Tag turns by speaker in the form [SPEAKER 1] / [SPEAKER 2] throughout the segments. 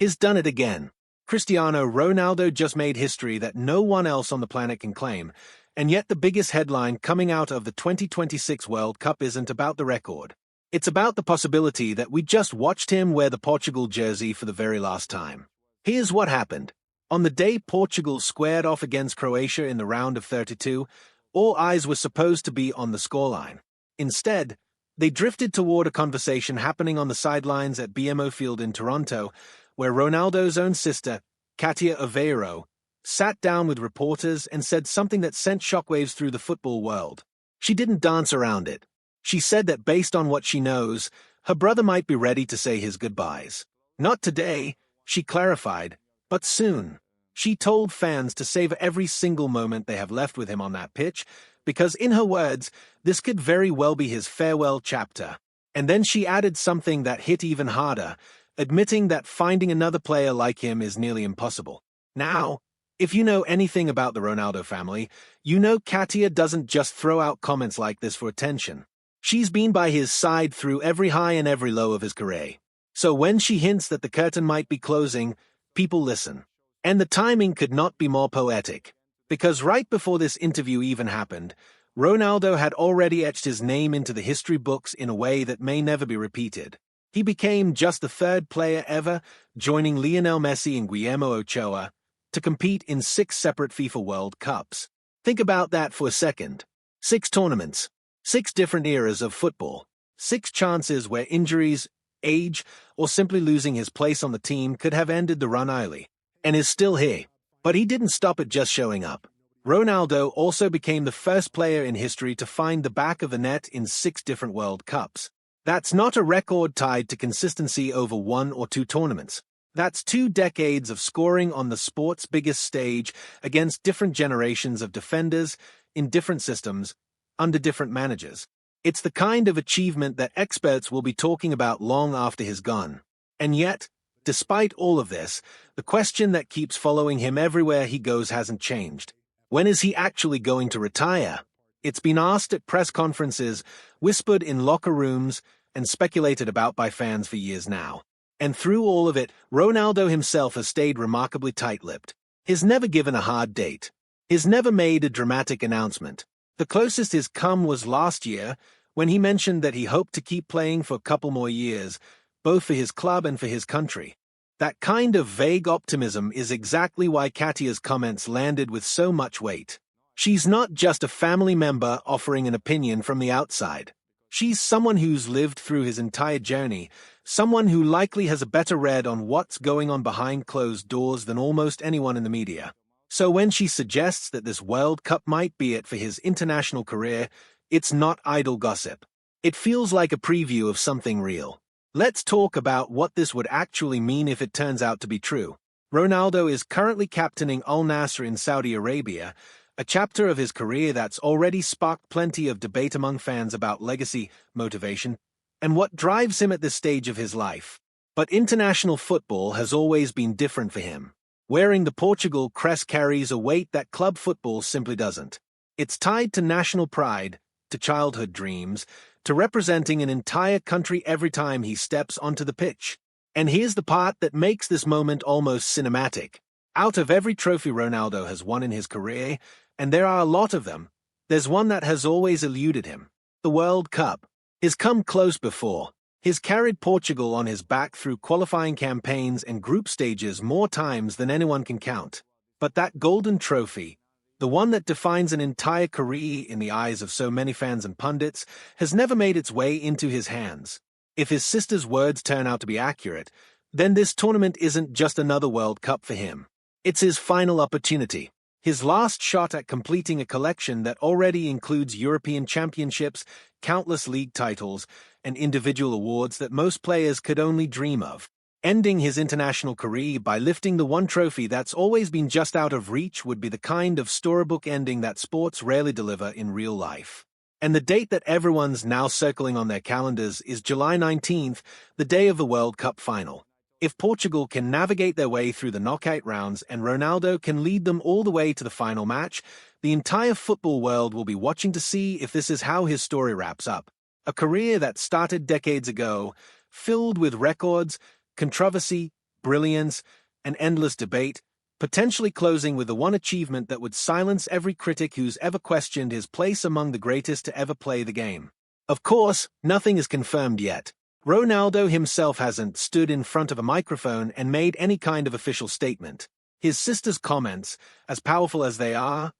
[SPEAKER 1] He's done it again. Cristiano Ronaldo just made history that no one else on the planet can claim, and yet the biggest headline coming out of the 2026 World Cup isn't about the record. It's about the possibility that we just watched him wear the Portugal jersey for the very last time. Here's what happened. On the day Portugal squared off against Croatia in the round of 32, all eyes were supposed to be on the scoreline. Instead, they drifted toward a conversation happening on the sidelines at BMO Field in Toronto, where Ronaldo's own sister, Kátia Aveiro, sat down with reporters and said something that sent shockwaves through the football world. She didn't dance around it. She said that based on what she knows, her brother might be ready to say his goodbyes. Not today, she clarified, but soon. She told fans to savor every single moment they have left with him on that pitch, because in her words, this could very well be his farewell chapter. And then she added something that hit even harder, admitting that finding another player like him is nearly impossible. Now, if you know anything about the Ronaldo family, you know Katia doesn't just throw out comments like this for attention. She's been by his side through every high and every low of his career. So when she hints that the curtain might be closing, people listen. And the timing could not be more poetic. Because right before this interview even happened, Ronaldo had already etched his name into the history books in a way that may never be repeated. He became just the third player ever, joining Lionel Messi and Guillermo Ochoa, to compete in 6 separate FIFA World Cups. Think about that for a second. 6 tournaments, 6 different eras of football, 6 chances where injuries, age, or simply losing his place on the team could have ended the run early, and is still here. But he didn't stop at just showing up. Ronaldo also became the first player in history to find the back of the net in 6 different World Cups. That's not a record tied to consistency over 1 or 2 tournaments. That's 2 decades of scoring on the sport's biggest stage against different generations of defenders, in different systems, under different managers. It's the kind of achievement that experts will be talking about long after he's gone. And yet, despite all of this, the question that keeps following him everywhere he goes hasn't changed. When is he actually going to retire? It's been asked at press conferences, whispered in locker rooms, and speculated about by fans for years now. And through all of it, Ronaldo himself has stayed remarkably tight-lipped. He's never given a hard date. He's never made a dramatic announcement. The closest he's come was last year, when he mentioned that he hoped to keep playing for a couple more years, both for his club and for his country. That kind of vague optimism is exactly why Katia's comments landed with so much weight. She's not just a family member offering an opinion from the outside. She's someone who's lived through his entire journey, someone who likely has a better read on what's going on behind closed doors than almost anyone in the media. So when she suggests that this World Cup might be it for his international career, it's not idle gossip. It feels like a preview of something real. Let's talk about what this would actually mean if it turns out to be true. Ronaldo is currently captaining Al Nassr in Saudi Arabia, a chapter of his career that's already sparked plenty of debate among fans about legacy, motivation, and what drives him at this stage of his life. But international football has always been different for him. Wearing the Portugal crest carries a weight that club football simply doesn't. It's tied to national pride, to childhood dreams, to representing an entire country every time he steps onto the pitch. And here's the part that makes this moment almost cinematic. Out of every trophy Ronaldo has won in his career, and there are a lot of them, there's one that has always eluded him: the World Cup. He's come close before. He's carried Portugal on his back through qualifying campaigns and group stages more times than anyone can count. But that golden trophy, the one that defines an entire career in the eyes of so many fans and pundits, has never made its way into his hands. If his sister's words turn out to be accurate, then this tournament isn't just another World Cup for him. It's his final opportunity. His last shot at completing a collection that already includes European championships, countless league titles, and individual awards that most players could only dream of. Ending his international career by lifting the one trophy that's always been just out of reach would be the kind of storybook ending that sports rarely deliver in real life. And the date that everyone's now circling on their calendars is July 19th, the day of the World Cup final. If Portugal can navigate their way through the knockout rounds and Ronaldo can lead them all the way to the final match, the entire football world will be watching to see if this is how his story wraps up. A career that started decades ago, filled with records, controversy, brilliance, and endless debate, potentially closing with the one achievement that would silence every critic who's ever questioned his place among the greatest to ever play the game. Of course, nothing is confirmed yet. Ronaldo himself hasn't stood in front of a microphone and made any kind of official statement. His sister's comments, as powerful as they are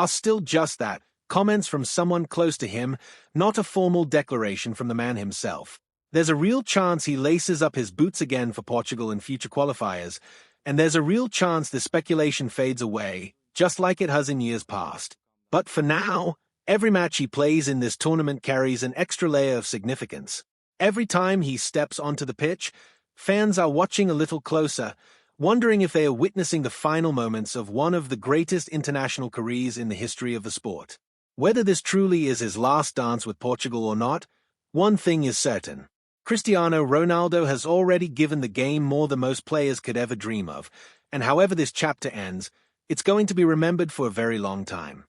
[SPEAKER 1] still just that, comments from someone close to him, not a formal declaration from the man himself. There's a real chance he laces up his boots again for Portugal in future qualifiers, and there's a real chance the speculation fades away, just like it has in years past. But for now, every match he plays in this tournament carries an extra layer of significance. Every time he steps onto the pitch, fans are watching a little closer, wondering if they are witnessing the final moments of one of the greatest international careers in the history of the sport. Whether this truly is his last dance with Portugal or not, one thing is certain. Cristiano Ronaldo has already given the game more than most players could ever dream of, and however this chapter ends, it's going to be remembered for a very long time.